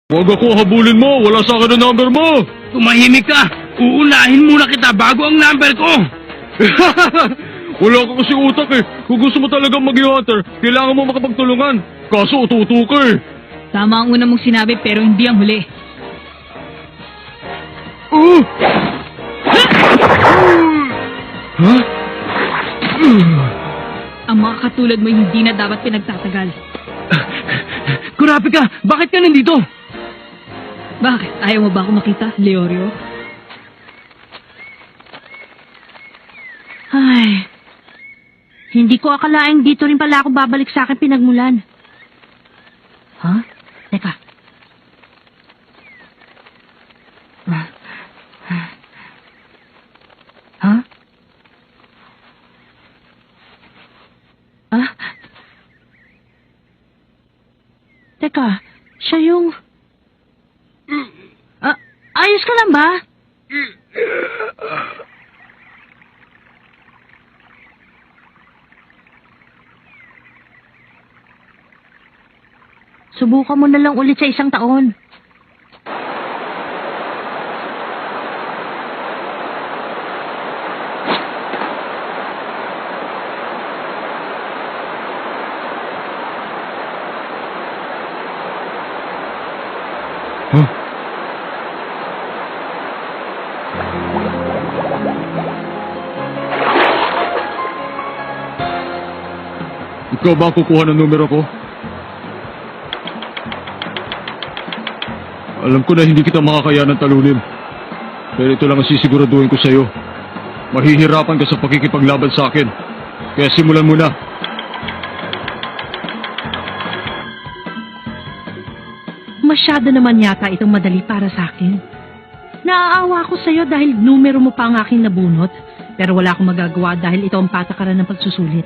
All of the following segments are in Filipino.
Huwag ako habulin mo! Wala sa akin ang number mo! Tumahimik ka! Uunahin muna kita bago ang number ko! Wala ka kasi utak eh. Kung gusto mo talagang maging hunter, kailangan mo makapagtulungan. Kaso utu-utu ka eh. Tama ang una mong sinabi pero hindi ang huli. Ha? Ang mga katulad mo hindi na dapat pinagtatagal. Kurapika! Bakit ka nandito? Bakit? Ayaw mo ba ako makita, Leorio? Ay, hindi ko akalaing dito rin pala ako babalik sa akin pinagmulan. Ha? Teka. Ha? Ah? Teka, siya yung... ayos ka lang ba? Subukan mo na lang ulit sa isang taon. Huh? Ikaw ba ang kukuha ng numero ko? Alam ko na hindi kita makakayanan talunin. Pero ito lang ang sisiguraduhin ko sa'yo. Mahihirapan ka sa pakikipaglaban sa akin. Kaya simulan mo na. Masyado naman yata itong madali para sa akin. Naaawa ko sa'yo dahil numero mo pa ang aking nabunot. Pero wala akong magagawa dahil ito ang patakaran ng pagsusulit.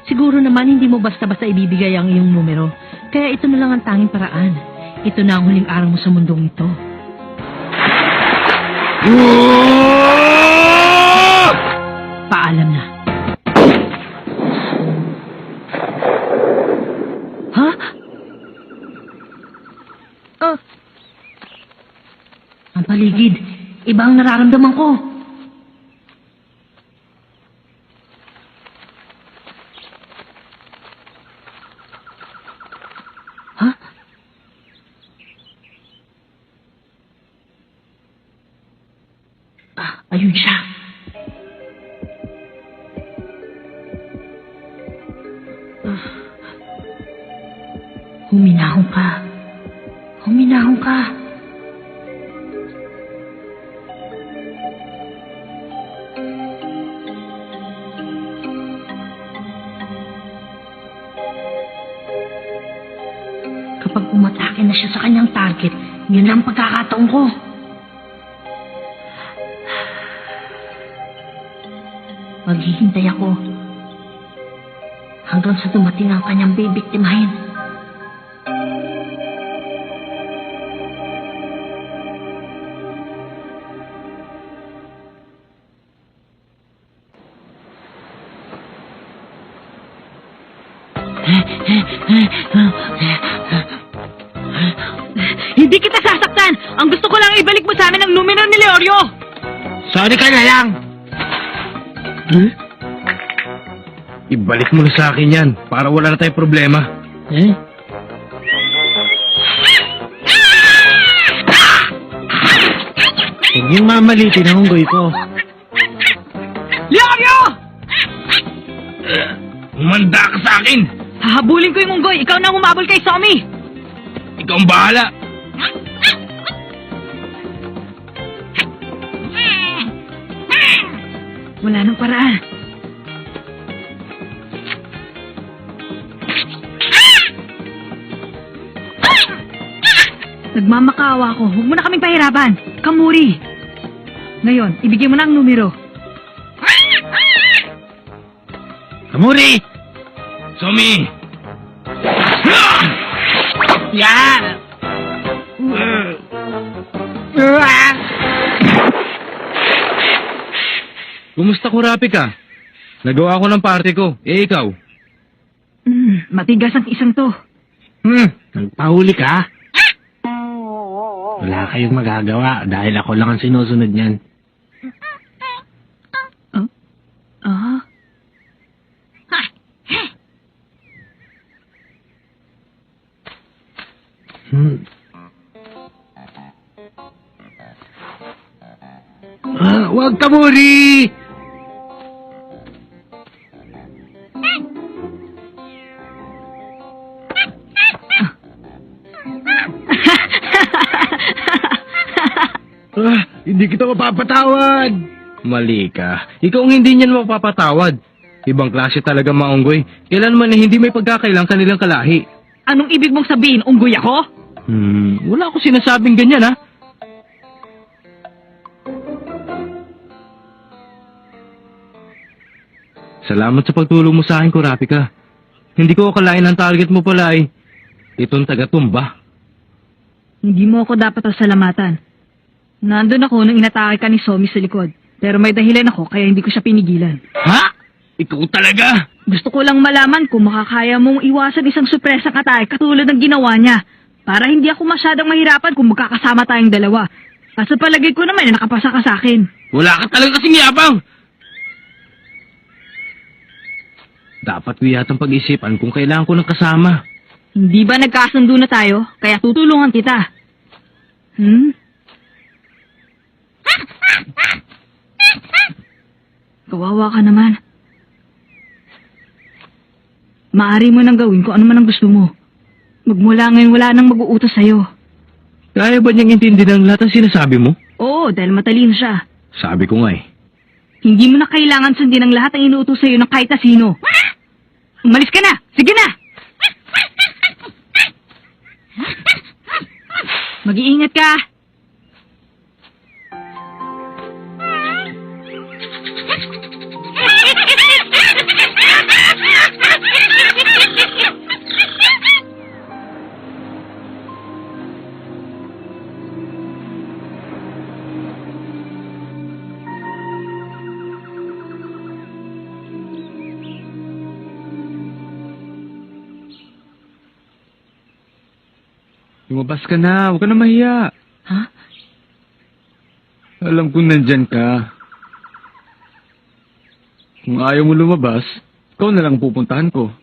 Siguro naman hindi mo basta-basta ibibigay ang iyong numero. Kaya ito na lang ang tanging paraan. Ito na ang huling araw mo sa mundong ito. Paalam na. Ha? Ang paligid. Iba ang nararamdaman ko. Ha? Ayun siya. Huminahon ka. Huminahon ka. Kapag umatake na siya sa kanyang target, yun ang pagkakataon ko. Maghihintay ako hanggang sa dumating ang kanyang bibiktimahin. Hindi kita sasaktan! Ang gusto ko lang ibalik mo sa amin ang numero ni Leorio! Sorry ka na lang! Ibalik mo na sa akin yan para wala na tayong problema. Huwag niyong mamalitin ang unggoy ko. Leorio! Umanda ka sa akin! Hahabulin ko yung unggoy. Ikaw na humabol kay Somi. Ikaw ang bahala! Wala nang paraan. Nagmamakaawa ako. Huwag mo na kaming pahirapan. Kamuri. Ngayon, ibigay mo na ang numero. Kamuri! Somi! Yan! Kumusta Kurapika? Nagawa ko ng party ko. Eh, ikaw? Matigas ang isang to. Nagpahuli ka? Wala kayong magagawa dahil ako lang ang sinusunod niyan. Ah? Wag ka, Mori! Hindi kita mapapatawad! Mali ka. Ikaw ang hindi niyan mapapatawad. Ibang klase talaga maunggoy. Kailanman na hindi may pagkakailang kanilang kalahi. Anong ibig mong sabihin? Unggoy ako? Wala akong sinasabing ganyan, ha? Salamat sa pagtulong mo sa akin, Kurapika. Hindi ko akalain ang target mo pala ay itong taga-tumba. Hindi mo ako dapat salamatan. Nandun ako nung inatake ka ni Somi sa likod. Pero may dahilan ako kaya hindi ko siya pinigilan. Ha? Ikaw talaga? Gusto ko lang malaman kung makakaya mong iwasan isang supresang atake katulad ng ginawa niya. Para hindi ako masyadong mahirapan kung magkakasama tayong dalawa. Kasi palagay ko naman na nakapasa ka sa akin. Wala ka talaga kasing yabang! Dapat ko yatang pag-isipan kung kailangan ko ng kasama. Hindi ba nagkasundo na tayo? Kaya tutulungan kita. Kawawa ka naman. Maari mo nang gawin kung ano man ang gusto mo. Magmula ngayon wala nang mag-uutos sa'yo. Kaya ba niyang intindihan ang lahat ng sinasabi mo? Oo, dahil matalino siya. Sabi ko nga eh. Hindi mo na kailangan sundin ang lahat ng inuutos sa'yo ng kahit na sino. Umalis ka na! Sige na! Mag-iingat ka! Lumabas ka na, huwag ka na mahiya. Ha? Alam kong nandyan ka. Kung ayaw mo lumabas, ikaw na lang pupuntahan ko.